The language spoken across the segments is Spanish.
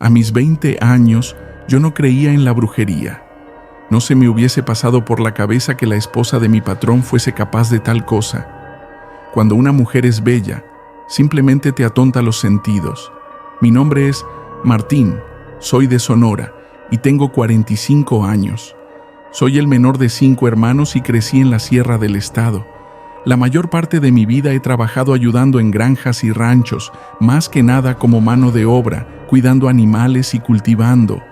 A mis 20 años, yo no creía en la brujería. No se me hubiese pasado por la cabeza que la esposa de mi patrón fuese capaz de tal cosa. Cuando una mujer es bella, simplemente te atonta los sentidos. Mi nombre es Martín, soy de Sonora y tengo 45 años. Soy el menor de 5 hermanos y crecí en la sierra del estado. La mayor parte de mi vida he trabajado ayudando en granjas y ranchos, más que nada como mano de obra, cuidando animales y cultivando.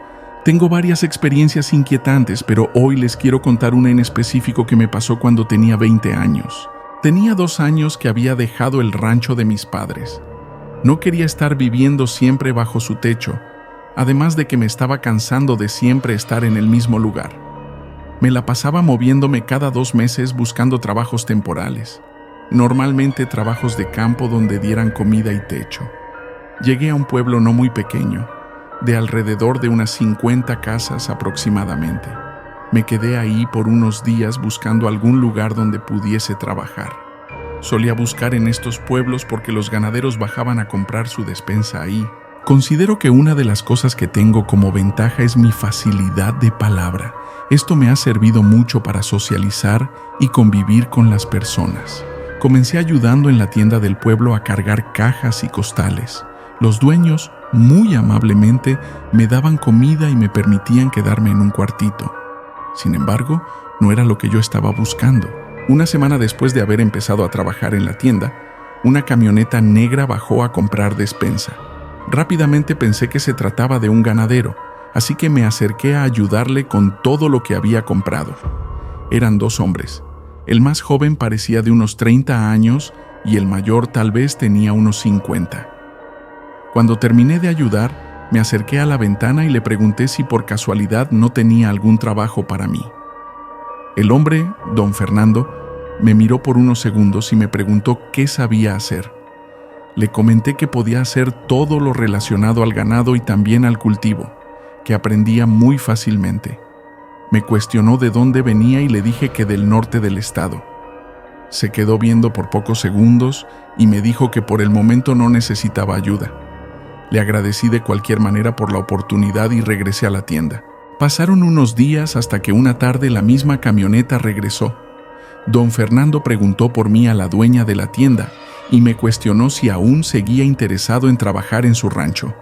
Tengo varias experiencias inquietantes, pero hoy les quiero contar una en específico que me pasó cuando tenía 20 años. Tenía 2 años que había dejado el rancho de mis padres. No quería estar viviendo siempre bajo su techo, además de que me estaba cansando de siempre estar en el mismo lugar. Me la pasaba moviéndome cada 2 meses buscando trabajos temporales, normalmente trabajos de campo donde dieran comida y techo. Llegué a un pueblo no muy pequeño, de alrededor de unas 50 casas aproximadamente. Me quedé ahí por unos días buscando algún lugar donde pudiese trabajar. Solía buscar en estos pueblos porque los ganaderos bajaban a comprar su despensa ahí. Considero que una de las cosas que tengo como ventaja es mi facilidad de palabra. Esto me ha servido mucho para socializar y convivir con las personas. Comencé ayudando en la tienda del pueblo a cargar cajas y costales. Los dueños, muy amablemente, me daban comida y me permitían quedarme en un cuartito. Sin embargo, no era lo que yo estaba buscando. Una semana después de haber empezado a trabajar en la tienda, una camioneta negra bajó a comprar despensa. Rápidamente pensé que se trataba de un ganadero, así que me acerqué a ayudarle con todo lo que había comprado. Eran 2 hombres. El más joven parecía de unos 30 años y el mayor tal vez tenía unos 50. Cuando terminé de ayudar, me acerqué a la ventana y le pregunté si por casualidad no tenía algún trabajo para mí. El hombre, don Fernando, me miró por unos segundos y me preguntó qué sabía hacer. Le comenté que podía hacer todo lo relacionado al ganado y también al cultivo, que aprendía muy fácilmente. Me cuestionó de dónde venía y le dije que del norte del estado. Se quedó viendo por pocos segundos y me dijo que por el momento no necesitaba ayuda. Le agradecí de cualquier manera por la oportunidad y regresé a la tienda. Pasaron unos días hasta que una tarde la misma camioneta regresó. Don Fernando preguntó por mí a la dueña de la tienda y me cuestionó si aún seguía interesado en trabajar en su rancho.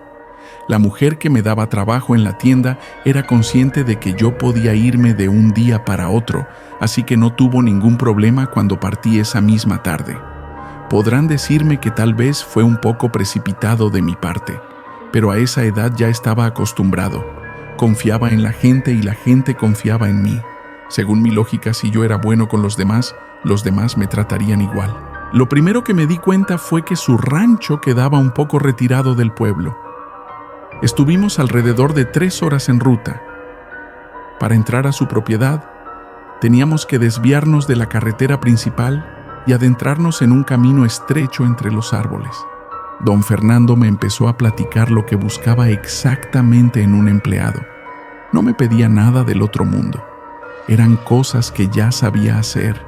La mujer que me daba trabajo en la tienda era consciente de que yo podía irme de un día para otro, así que no tuvo ningún problema cuando partí esa misma tarde. Podrán decirme que tal vez fue un poco precipitado de mi parte, pero a esa edad ya estaba acostumbrado. Confiaba en la gente y la gente confiaba en mí. Según mi lógica, si yo era bueno con los demás me tratarían igual. Lo primero que me di cuenta fue que su rancho quedaba un poco retirado del pueblo. Estuvimos alrededor de 3 horas en ruta. Para entrar a su propiedad, teníamos que desviarnos de la carretera principal y adentrarnos en un camino estrecho entre los árboles. Don Fernando me empezó a platicar lo que buscaba exactamente en un empleado. No me pedía nada del otro mundo. Eran cosas que ya sabía hacer.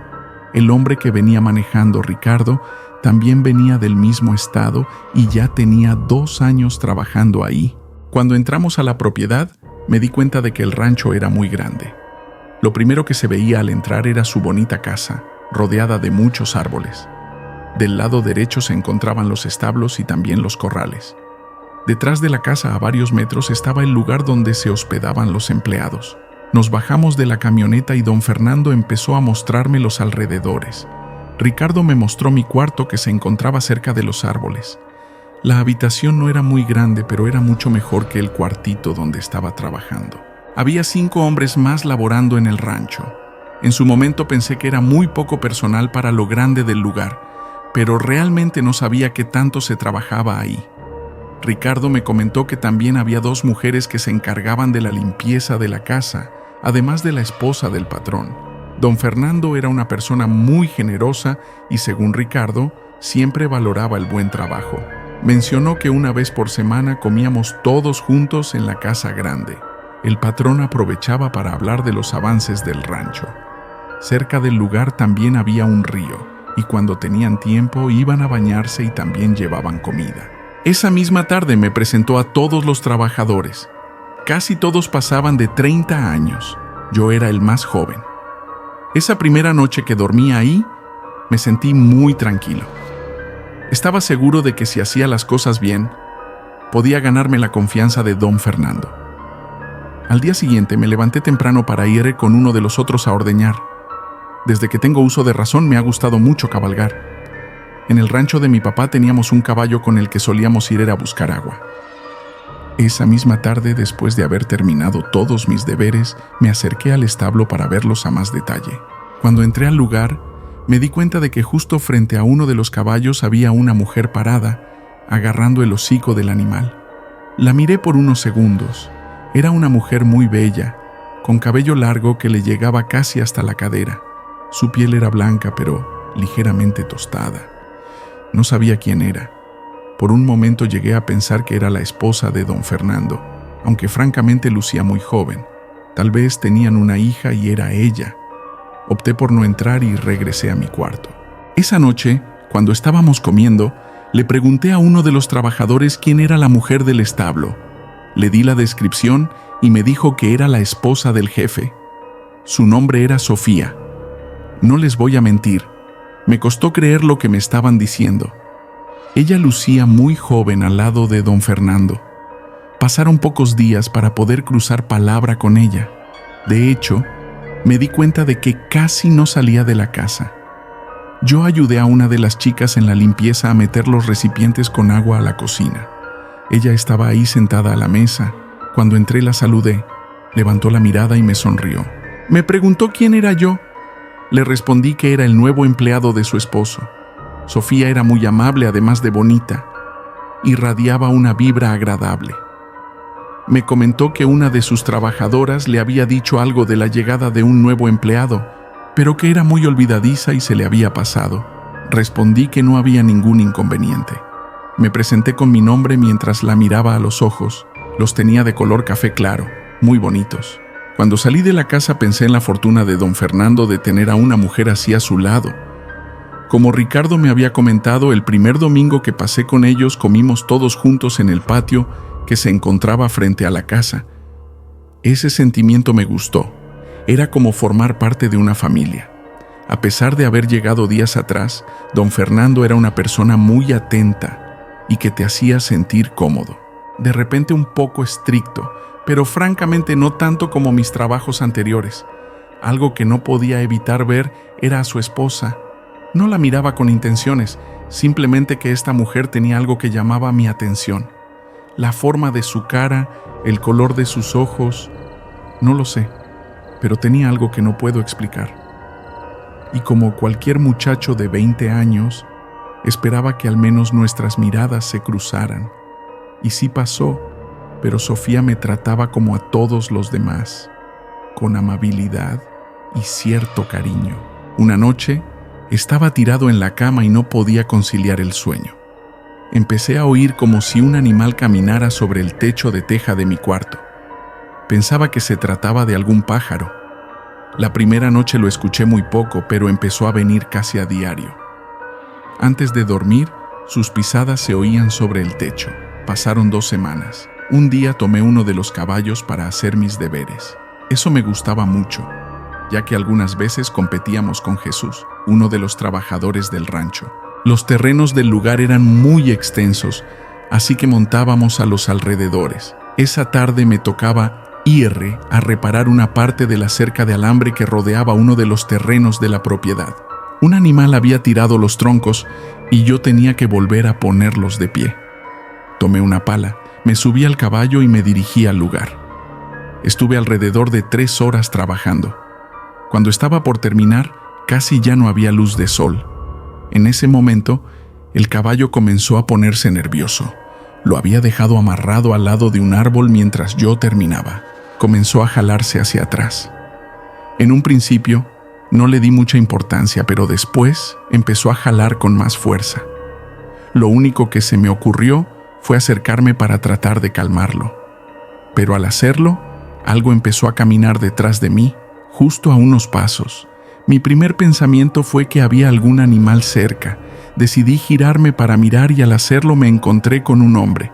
El hombre que venía manejando, Ricardo, también venía del mismo estado y ya tenía 2 años trabajando ahí. Cuando entramos a la propiedad, me di cuenta de que el rancho era muy grande. Lo primero que se veía al entrar era su bonita casa, rodeada de muchos árboles. Del lado derecho se encontraban los establos y también los corrales. Detrás de la casa, a varios metros, estaba el lugar donde se hospedaban los empleados. Nos bajamos de la camioneta y don Fernando empezó a mostrarme los alrededores. Ricardo me mostró mi cuarto que se encontraba cerca de los árboles. La habitación no era muy grande, pero era mucho mejor que el cuartito donde estaba trabajando. Había 5 hombres más laborando en el rancho. En su momento pensé que era muy poco personal para lo grande del lugar, pero realmente no sabía qué tanto se trabajaba ahí. Ricardo me comentó que también había 2 mujeres que se encargaban de la limpieza de la casa, además de la esposa del patrón. Don Fernando era una persona muy generosa y, según Ricardo, siempre valoraba el buen trabajo. Mencionó que una vez por semana comíamos todos juntos en la casa grande. El patrón aprovechaba para hablar de los avances del rancho. Cerca del lugar también había un río, y cuando tenían tiempo iban a bañarse y también llevaban comida. Esa misma tarde me presentó a todos los trabajadores. Casi todos pasaban de 30 años. Yo era el más joven. Esa primera noche que dormí ahí, me sentí muy tranquilo. Estaba seguro de que si hacía las cosas bien, podía ganarme la confianza de don Fernando. Al día siguiente me levanté temprano para ir con uno de los otros a ordeñar. Desde que tengo uso de razón me ha gustado mucho cabalgar. En el rancho de mi papá teníamos un caballo con el que solíamos ir a buscar agua. Esa misma tarde, después de haber terminado todos mis deberes, me acerqué al establo para verlos a más detalle. Cuando entré al lugar, me di cuenta de que justo frente a uno de los caballos había una mujer parada, agarrando el hocico del animal. La miré por unos segundos. Era una mujer muy bella, con cabello largo que le llegaba casi hasta la cadera. Su piel era blanca, pero ligeramente tostada. No sabía quién era. Por un momento llegué a pensar que era la esposa de don Fernando, aunque francamente lucía muy joven. Tal vez tenían una hija y era ella. Opté por no entrar y regresé a mi cuarto. Esa noche, cuando estábamos comiendo, le pregunté a uno de los trabajadores quién era la mujer del establo. Le di la descripción y me dijo que era la esposa del jefe. Su nombre era Sofía. No les voy a mentir, me costó creer lo que me estaban diciendo. Ella lucía muy joven al lado de don Fernando. Pasaron pocos días para poder cruzar palabra con ella. De hecho, me di cuenta de que casi no salía de la casa. Yo ayudé a una de las chicas en la limpieza a meter los recipientes con agua a la cocina. Ella estaba ahí sentada a la mesa. Cuando entré la saludé, levantó la mirada y me sonrió. Me preguntó quién era yo. Le respondí que era el nuevo empleado de su esposo. Sofía era muy amable, además de bonita. Irradiaba una vibra agradable. Me comentó que una de sus trabajadoras le había dicho algo de la llegada de un nuevo empleado, pero que era muy olvidadiza y se le había pasado. Respondí que no había ningún inconveniente. Me presenté con mi nombre mientras la miraba a los ojos. Los tenía de color café claro, muy bonitos. Cuando salí de la casa pensé en la fortuna de don Fernando de tener a una mujer así a su lado. Como Ricardo me había comentado, el primer domingo que pasé con ellos comimos todos juntos en el patio que se encontraba frente a la casa. Ese sentimiento me gustó. Era como formar parte de una familia. A pesar de haber llegado días atrás, don Fernando era una persona muy atenta y que te hacía sentir cómodo. De repente un poco estricto, pero francamente no tanto como mis trabajos anteriores. Algo que no podía evitar ver era a su esposa. No la miraba con intenciones, simplemente que esta mujer tenía algo que llamaba mi atención. La forma de su cara, el color de sus ojos, no lo sé, pero tenía algo que no puedo explicar. Y como cualquier muchacho de 20 años, esperaba que al menos nuestras miradas se cruzaran. Y sí pasó, pero Sofía me trataba como a todos los demás, con amabilidad y cierto cariño. Una noche, estaba tirado en la cama y no podía conciliar el sueño. Empecé a oír como si un animal caminara sobre el techo de teja de mi cuarto. Pensaba que se trataba de algún pájaro. La primera noche lo escuché muy poco, pero empezó a venir casi a diario. Antes de dormir, sus pisadas se oían sobre el techo. Pasaron 2 semanas. Un día tomé uno de los caballos para hacer mis deberes. Eso me gustaba mucho, ya que algunas veces competíamos con Jesús, uno de los trabajadores del rancho. Los terrenos del lugar eran muy extensos, así que montábamos a los alrededores. Esa tarde me tocaba ir a reparar una parte de la cerca de alambre que rodeaba uno de los terrenos de la propiedad. Un animal había tirado los troncos y yo tenía que volver a ponerlos de pie. Tomé una pala, me subí al caballo y me dirigí al lugar. Estuve alrededor de 3 horas trabajando. Cuando estaba por terminar, casi ya no había luz de sol. En ese momento, el caballo comenzó a ponerse nervioso. Lo había dejado amarrado al lado de un árbol mientras yo terminaba. Comenzó a jalarse hacia atrás. En un principio, no le di mucha importancia, pero después empezó a jalar con más fuerza. Lo único que se me ocurrió fue acercarme para tratar de calmarlo. Pero al hacerlo, algo empezó a caminar detrás de mí, justo a unos pasos. Mi primer pensamiento fue que había algún animal cerca. decidí girarme para mirar y al hacerlo me encontré con un hombre.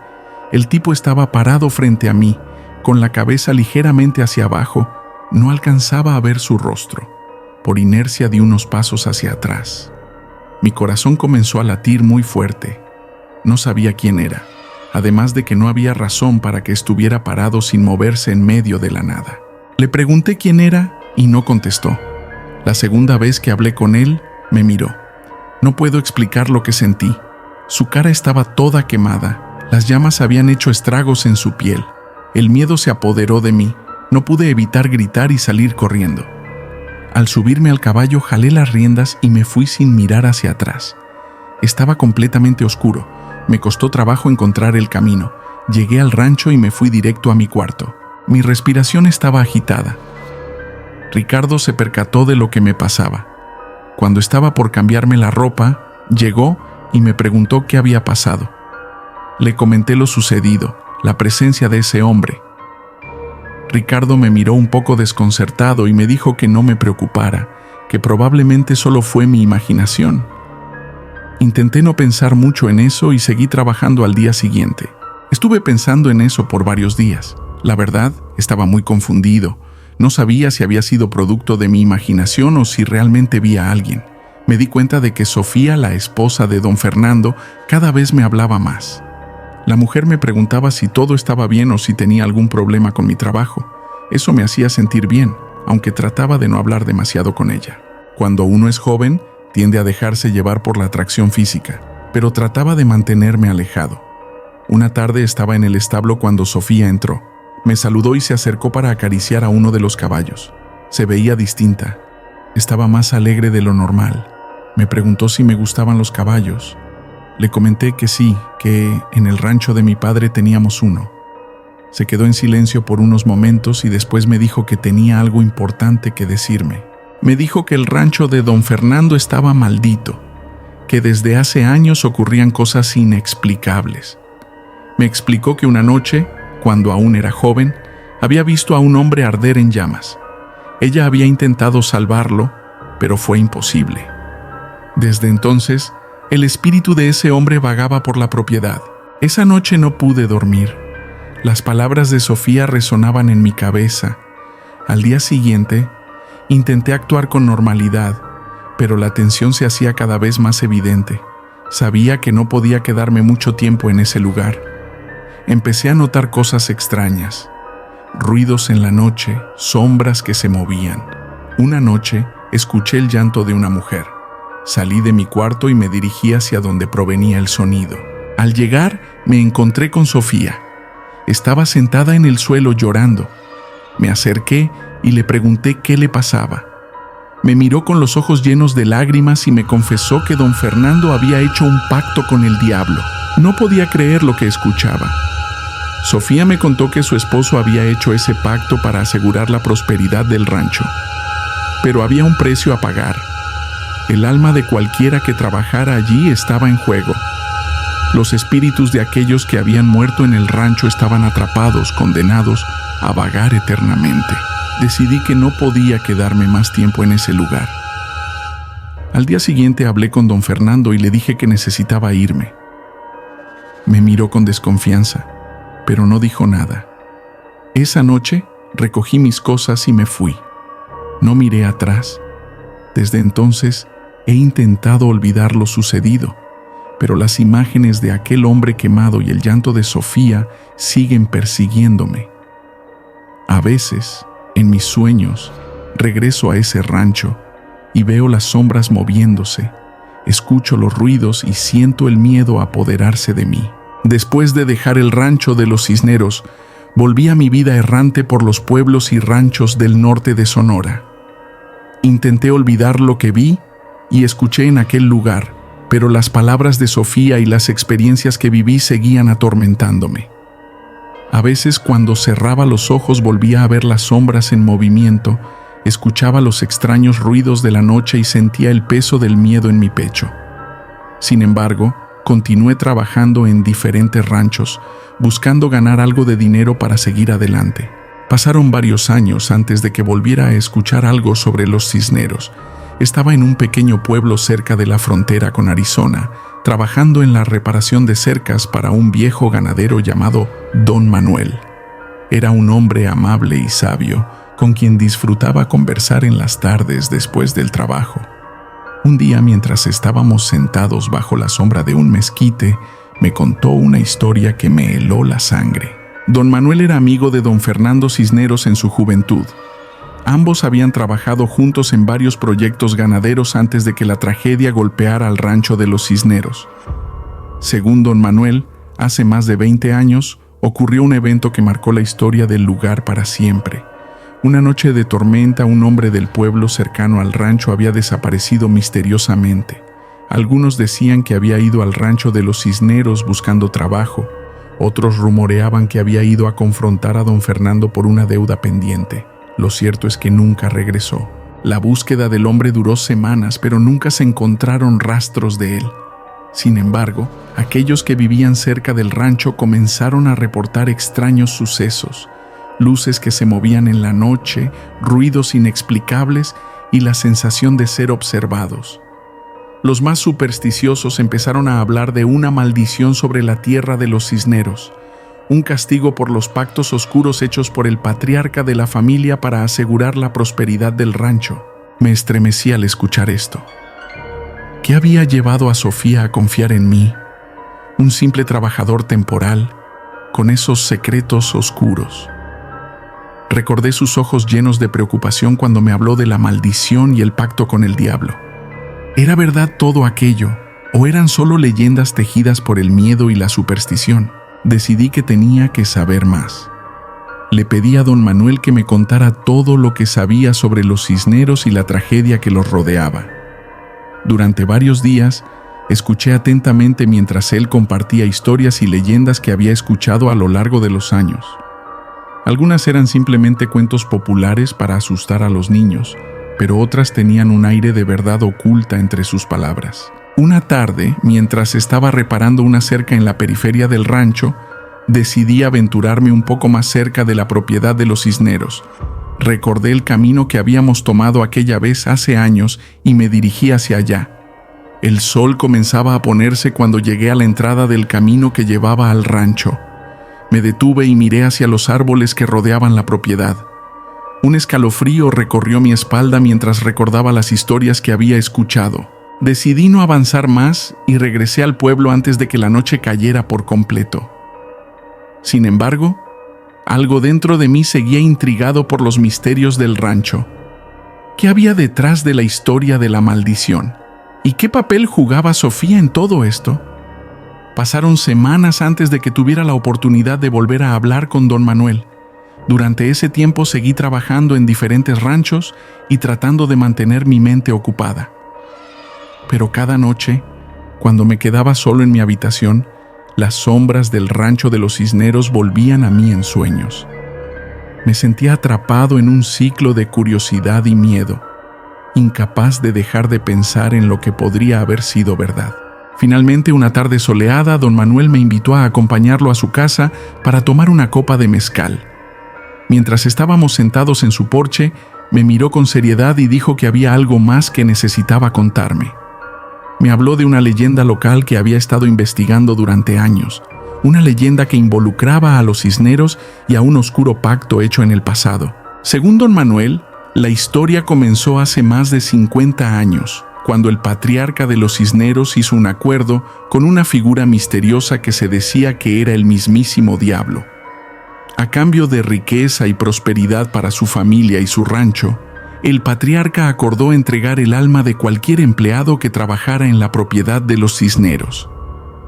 El tipo estaba parado frente a mí, con la cabeza ligeramente hacia abajo. No alcanzaba a ver su rostro. Por inercia di unos pasos hacia atrás. Mi corazón comenzó a latir muy fuerte. No sabía quién era, además de que no había razón para que estuviera parado sin moverse en medio de la nada. Le pregunté quién era y no contestó. La segunda vez que hablé con él, me miró. No puedo explicar lo que sentí. Su cara estaba toda quemada. Las llamas habían hecho estragos en su piel. El miedo se apoderó de mí. No pude evitar gritar y salir corriendo. Al subirme al caballo, jalé las riendas y me fui sin mirar hacia atrás. Estaba completamente oscuro. Me costó trabajo encontrar el camino. Llegué al rancho y me fui directo a mi cuarto. Mi respiración estaba agitada. Ricardo se percató de lo que me pasaba. Cuando estaba por cambiarme la ropa, llegó y me preguntó qué había pasado. Le comenté lo sucedido, la presencia de ese hombre. Ricardo me miró un poco desconcertado y me dijo que no me preocupara, que probablemente solo fue mi imaginación. Intenté no pensar mucho en eso y seguí trabajando al día siguiente. Estuve pensando en eso por varios días. La verdad, estaba muy confundido. No sabía si había sido producto de mi imaginación o si realmente vi a alguien. Me di cuenta de que Sofía, la esposa de don Fernando, cada vez me hablaba más. La mujer me preguntaba si todo estaba bien o si tenía algún problema con mi trabajo. Eso me hacía sentir bien, aunque trataba de no hablar demasiado con ella. Cuando uno es joven, tiende a dejarse llevar por la atracción física, pero trataba de mantenerme alejado. Una tarde estaba en el establo cuando Sofía entró. Me saludó y se acercó para acariciar a uno de los caballos. Se veía distinta. Estaba más alegre de lo normal. Me preguntó si me gustaban los caballos. Le comenté que sí, que en el rancho de mi padre teníamos uno. Se quedó en silencio por unos momentos y después me dijo que tenía algo importante que decirme. Me dijo que el rancho de don Fernando estaba maldito, que desde hace años ocurrían cosas inexplicables. Me explicó que una noche, cuando aún era joven, había visto a un hombre arder en llamas. Ella había intentado salvarlo, pero fue imposible. Desde entonces, el espíritu de ese hombre vagaba por la propiedad. Esa noche no pude dormir. Las palabras de Sofía resonaban en mi cabeza. Al día siguiente, intenté actuar con normalidad, pero la tensión se hacía cada vez más evidente. Sabía que no podía quedarme mucho tiempo en ese lugar. Empecé a notar cosas extrañas. Ruidos en la noche, sombras que se movían. Una noche, escuché el llanto de una mujer. Salí de mi cuarto y me dirigí hacia donde provenía el sonido. Al llegar, me encontré con Sofía. Estaba sentada en el suelo llorando. Me acerqué y le pregunté qué le pasaba. Me miró con los ojos llenos de lágrimas y me confesó que don Fernando había hecho un pacto con el diablo. No podía creer lo que escuchaba. Sofía me contó que su esposo había hecho ese pacto para asegurar la prosperidad del rancho. Pero había un precio a pagar. El alma de cualquiera que trabajara allí estaba en juego. Los espíritus de aquellos que habían muerto en el rancho estaban atrapados, condenados a vagar eternamente. Decidí que no podía quedarme más tiempo en ese lugar. Al día siguiente hablé con don Fernando y le dije que necesitaba irme. Me miró con desconfianza, pero no dijo nada. Esa noche recogí mis cosas y me fui. No miré atrás. Desde entonces he intentado olvidar lo sucedido, pero las imágenes de aquel hombre quemado y el llanto de Sofía siguen persiguiéndome. A veces, en mis sueños, regreso a ese rancho y veo las sombras moviéndose, escucho los ruidos y siento el miedo apoderarse de mí. Después de dejar el rancho de los Cisneros, volví a mi vida errante por los pueblos y ranchos del norte de Sonora. Intenté olvidar lo que vi y escuché en aquel lugar, pero las palabras de Sofía y las experiencias que viví seguían atormentándome. A veces, cuando cerraba los ojos, volvía a ver las sombras en movimiento, escuchaba los extraños ruidos de la noche y sentía el peso del miedo en mi pecho. Sin embargo, continué trabajando en diferentes ranchos, buscando ganar algo de dinero para seguir adelante. Pasaron varios años antes de que volviera a escuchar algo sobre los Cisneros, Estaba en un pequeño pueblo cerca de la frontera con Arizona, trabajando en la reparación de cercas para un viejo ganadero llamado Don Manuel. Era un hombre amable y sabio, con quien disfrutaba conversar en las tardes después del trabajo. Un día, mientras estábamos sentados bajo la sombra de un mezquite, me contó una historia que me heló la sangre. Don Manuel era amigo de don Fernando Cisneros en su juventud. Ambos habían trabajado juntos en varios proyectos ganaderos antes de que la tragedia golpeara al rancho de los Cisneros. Según don Manuel, hace más de 20 años, ocurrió un evento que marcó la historia del lugar para siempre. Una noche de tormenta, un hombre del pueblo cercano al rancho había desaparecido misteriosamente. Algunos decían que había ido al rancho de los Cisneros buscando trabajo. Otros rumoreaban que había ido a confrontar a don Fernando por una deuda pendiente. Lo cierto es que nunca regresó. La búsqueda del hombre duró semanas, pero nunca se encontraron rastros de él. Sin embargo, aquellos que vivían cerca del rancho comenzaron a reportar extraños sucesos, luces que se movían en la noche, ruidos inexplicables y la sensación de ser observados. Los más supersticiosos empezaron a hablar de una maldición sobre la tierra de los Cisneros, un castigo por los pactos oscuros hechos por el patriarca de la familia para asegurar la prosperidad del rancho. Me estremecí al escuchar esto. ¿Qué había llevado a Sofía a confiar en mí, un simple trabajador temporal, con esos secretos oscuros? Recordé sus ojos llenos de preocupación cuando me habló de la maldición y el pacto con el diablo. ¿Era verdad todo aquello, o eran solo leyendas tejidas por el miedo y la superstición? Decidí que tenía que saber más. Le pedí a don Manuel que me contara todo lo que sabía sobre los Cisneros y la tragedia que los rodeaba. Durante varios días, escuché atentamente mientras él compartía historias y leyendas que había escuchado a lo largo de los años. Algunas eran simplemente cuentos populares para asustar a los niños, pero otras tenían un aire de verdad oculta entre sus palabras. Una tarde, mientras estaba reparando una cerca en la periferia del rancho, decidí aventurarme un poco más cerca de la propiedad de los Cisneros. Recordé el camino que habíamos tomado aquella vez hace años y me dirigí hacia allá. El sol comenzaba a ponerse cuando llegué a la entrada del camino que llevaba al rancho. Me detuve y miré hacia los árboles que rodeaban la propiedad. Un escalofrío recorrió mi espalda mientras recordaba las historias que había escuchado. Decidí no avanzar más y regresé al pueblo antes de que la noche cayera por completo. Sin embargo, algo dentro de mí seguía intrigado por los misterios del rancho. ¿Qué había detrás de la historia de la maldición? ¿Y qué papel jugaba Sofía en todo esto? Pasaron semanas antes de que tuviera la oportunidad de volver a hablar con don Manuel. Durante ese tiempo seguí trabajando en diferentes ranchos y tratando de mantener mi mente ocupada. Pero cada noche, cuando me quedaba solo en mi habitación, las sombras del rancho de los Cisneros volvían a mí en sueños. Me sentía atrapado en un ciclo de curiosidad y miedo, incapaz de dejar de pensar en lo que podría haber sido verdad. Finalmente, una tarde soleada, don Manuel me invitó a acompañarlo a su casa para tomar una copa de mezcal. Mientras estábamos sentados en su porche, me miró con seriedad y dijo que había algo más que necesitaba contarme. Me habló de una leyenda local que había estado investigando durante años, una leyenda que involucraba a los Cisneros y a un oscuro pacto hecho en el pasado. Según don Manuel, la historia comenzó hace más de 50 años, cuando el patriarca de los Cisneros hizo un acuerdo con una figura misteriosa que se decía que era el mismísimo diablo. A cambio de riqueza y prosperidad para su familia y su rancho, el patriarca acordó entregar el alma de cualquier empleado que trabajara en la propiedad de los Cisneros.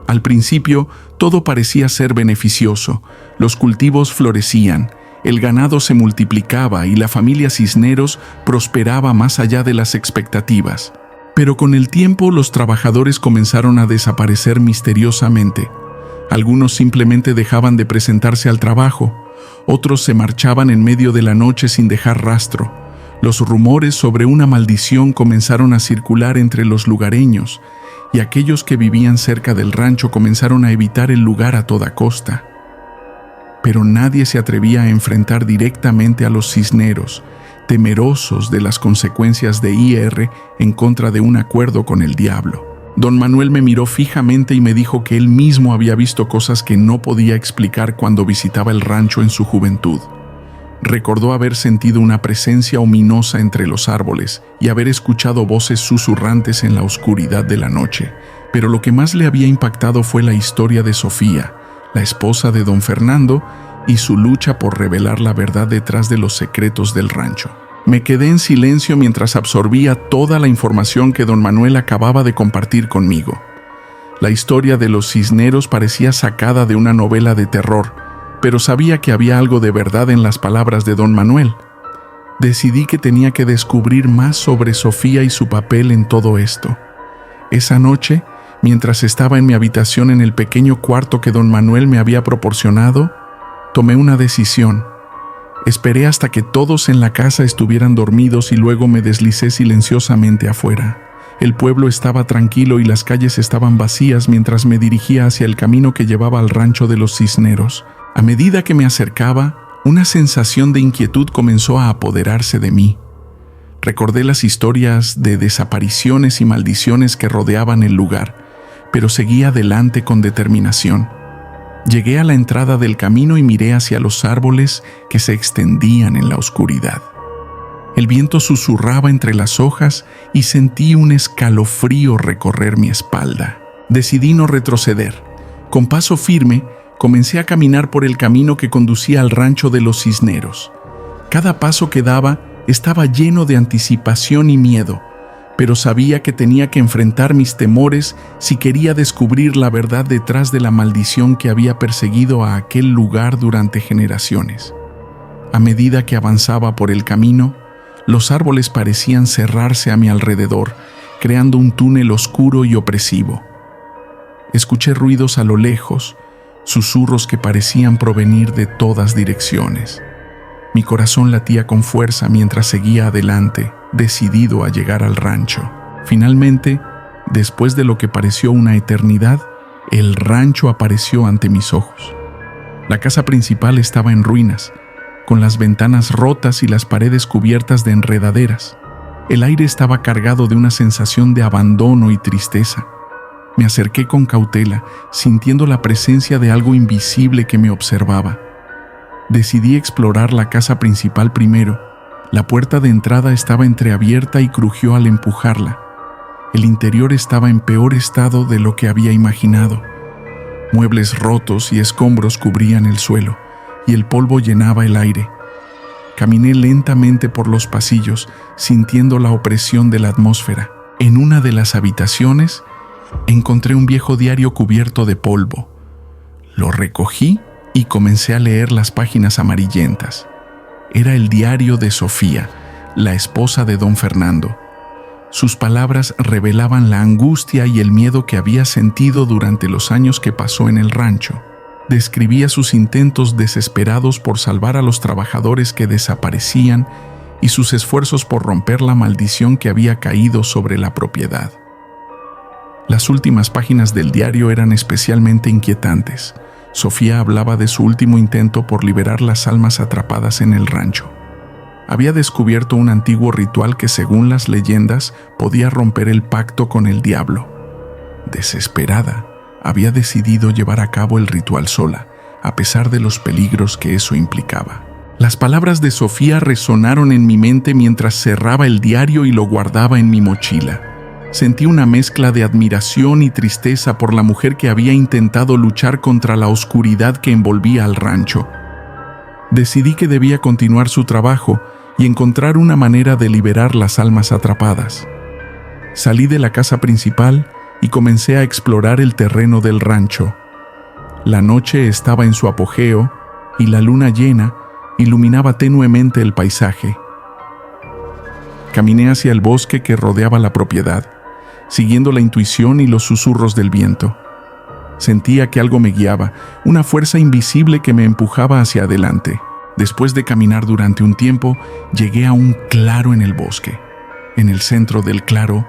Al principio, todo parecía ser beneficioso. Los cultivos florecían, el ganado se multiplicaba y la familia Cisneros prosperaba más allá de las expectativas. Pero con el tiempo, los trabajadores comenzaron a desaparecer misteriosamente. Algunos simplemente dejaban de presentarse al trabajo, otros se marchaban en medio de la noche sin dejar rastro. Los rumores sobre una maldición comenzaron a circular entre los lugareños, y aquellos que vivían cerca del rancho comenzaron a evitar el lugar a toda costa. Pero nadie se atrevía a enfrentar directamente a los Cisneros. temerosos de las consecuencias de ir en contra de un acuerdo con el diablo. Don Manuel me miró fijamente y me dijo que él mismo había visto cosas que no podía explicar cuando visitaba el rancho en su juventud. Recordó haber sentido una presencia ominosa entre los árboles y haber escuchado voces susurrantes en la oscuridad de la noche, pero lo que más le había impactado fue la historia de Sofía, la esposa de don Fernando, y su lucha por revelar la verdad detrás de los secretos del rancho. Me quedé en silencio mientras absorbía toda la información que don Manuel acababa de compartir conmigo. La historia de los cisneros parecía sacada de una novela de terror, pero sabía que había algo de verdad en las palabras de don Manuel. Decidí que tenía que descubrir más sobre Sofía y su papel en todo esto. Esa noche, mientras estaba en mi habitación en el pequeño cuarto que don Manuel me había proporcionado, tomé una decisión. Esperé hasta que todos en la casa estuvieran dormidos y luego me deslicé silenciosamente afuera. El pueblo estaba tranquilo y las calles estaban vacías mientras me dirigía hacia el camino que llevaba al rancho de los cisneros. A medida que me acercaba, una sensación de inquietud comenzó a apoderarse de mí. Recordé las historias de desapariciones y maldiciones que rodeaban el lugar, pero seguí adelante con determinación. Llegué a la entrada del camino y miré hacia los árboles que se extendían en la oscuridad. El viento susurraba entre las hojas y sentí un escalofrío recorrer mi espalda. Decidí no retroceder. Con paso firme, comencé a caminar por el camino que conducía al rancho de los cisneros. Cada paso que daba estaba lleno de anticipación y miedo, pero sabía que tenía que enfrentar mis temores si quería descubrir la verdad detrás de la maldición que había perseguido a aquel lugar durante generaciones. A medida que avanzaba por el camino, los árboles parecían cerrarse a mi alrededor, creando un túnel oscuro y opresivo. Escuché ruidos a lo lejos, susurros que parecían provenir de todas direcciones. Mi corazón latía con fuerza mientras seguía adelante, decidido a llegar al rancho. Finalmente, después de lo que pareció una eternidad, el rancho apareció ante mis ojos. La casa principal estaba en ruinas, con las ventanas rotas y las paredes cubiertas de enredaderas. El aire estaba cargado de una sensación de abandono y tristeza. Me acerqué con cautela, sintiendo la presencia de algo invisible que me observaba. Decidí explorar la casa principal primero. La puerta de entrada estaba entreabierta y crujió al empujarla. El interior estaba en peor estado de lo que había imaginado. Muebles rotos y escombros cubrían el suelo, y el polvo llenaba el aire. Caminé lentamente por los pasillos, sintiendo la opresión de la atmósfera. En una de las habitaciones, encontré un viejo diario cubierto de polvo. Lo recogí y comencé a leer las páginas amarillentas. Era el diario de Sofía, la esposa de don Fernando. Sus palabras revelaban la angustia y el miedo que había sentido durante los años que pasó en el rancho. Describía sus intentos desesperados por salvar a los trabajadores que desaparecían y sus esfuerzos por romper la maldición que había caído sobre la propiedad. Las últimas páginas del diario eran especialmente inquietantes. Sofía hablaba de su último intento por liberar las almas atrapadas en el rancho. Había descubierto un antiguo ritual que, según las leyendas, podía romper el pacto con el diablo. Desesperada, había decidido llevar a cabo el ritual sola, a pesar de los peligros que eso implicaba. Las palabras de Sofía resonaron en mi mente mientras cerraba el diario y lo guardaba en mi mochila. Sentí una mezcla de admiración y tristeza por la mujer que había intentado luchar contra la oscuridad que envolvía al rancho. Decidí que debía continuar su trabajo y encontrar una manera de liberar las almas atrapadas. Salí de la casa principal y comencé a explorar el terreno del rancho. La noche estaba en su apogeo y la luna llena iluminaba tenuemente el paisaje. Caminé hacia el bosque que rodeaba la propiedad, siguiendo la intuición y los susurros del viento. Sentía que algo me guiaba, una fuerza invisible que me empujaba hacia adelante. Después de caminar durante un tiempo, llegué a un claro en el bosque. En el centro del claro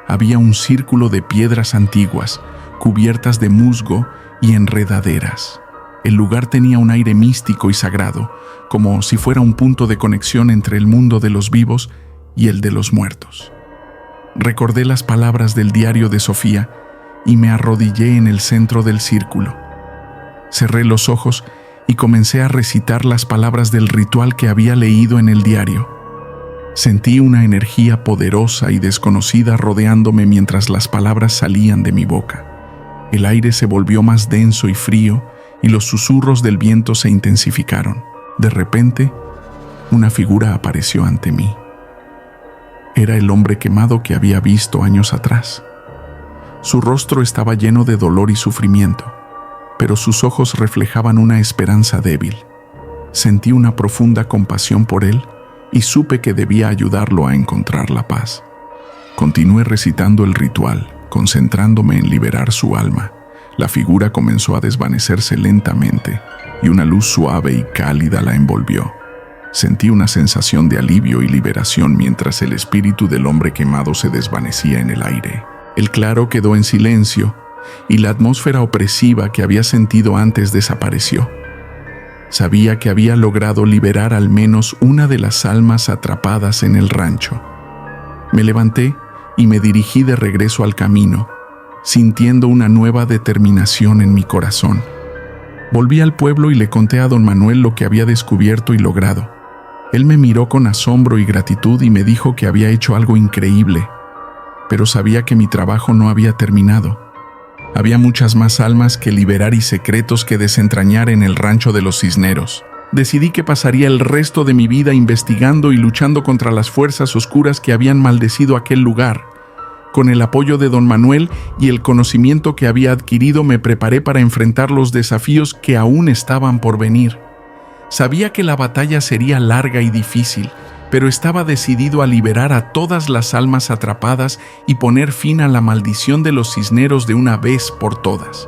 había un círculo de piedras antiguas, cubiertas de musgo y enredaderas. El lugar tenía un aire místico y sagrado, como si fuera un punto de conexión entre el mundo de los vivos y el de los muertos. Recordé las palabras del diario de Sofía y me arrodillé en el centro del círculo. Cerré los ojos y comencé a recitar las palabras del ritual que había leído en el diario. Sentí una energía poderosa y desconocida rodeándome mientras las palabras salían de mi boca. El aire se volvió más denso y frío y los susurros del viento se intensificaron. De repente, una figura apareció ante mí. Era el hombre quemado que había visto años atrás. Su rostro estaba lleno de dolor y sufrimiento, pero sus ojos reflejaban una esperanza débil. Sentí una profunda compasión por él y supe que debía ayudarlo a encontrar la paz. Continué recitando el ritual, concentrándome en liberar su alma. La figura comenzó a desvanecerse lentamente y una luz suave y cálida la envolvió. Sentí una sensación de alivio y liberación mientras el espíritu del hombre quemado se desvanecía en el aire. El claro quedó en silencio y la atmósfera opresiva que había sentido antes desapareció. Sabía que había logrado liberar al menos una de las almas atrapadas en el rancho. Me levanté y me dirigí de regreso al camino, sintiendo una nueva determinación en mi corazón. Volví al pueblo y le conté a don Manuel lo que había descubierto y logrado. Él me miró con asombro y gratitud y me dijo que había hecho algo increíble, pero sabía que mi trabajo no había terminado. Había muchas más almas que liberar y secretos que desentrañar en el rancho de los Cisneros. Decidí que pasaría el resto de mi vida investigando y luchando contra las fuerzas oscuras que habían maldecido aquel lugar. Con el apoyo de don Manuel y el conocimiento que había adquirido, me preparé para enfrentar los desafíos que aún estaban por venir. Sabía que la batalla sería larga y difícil, pero estaba decidido a liberar a todas las almas atrapadas y poner fin a la maldición de los Cisneros de una vez por todas.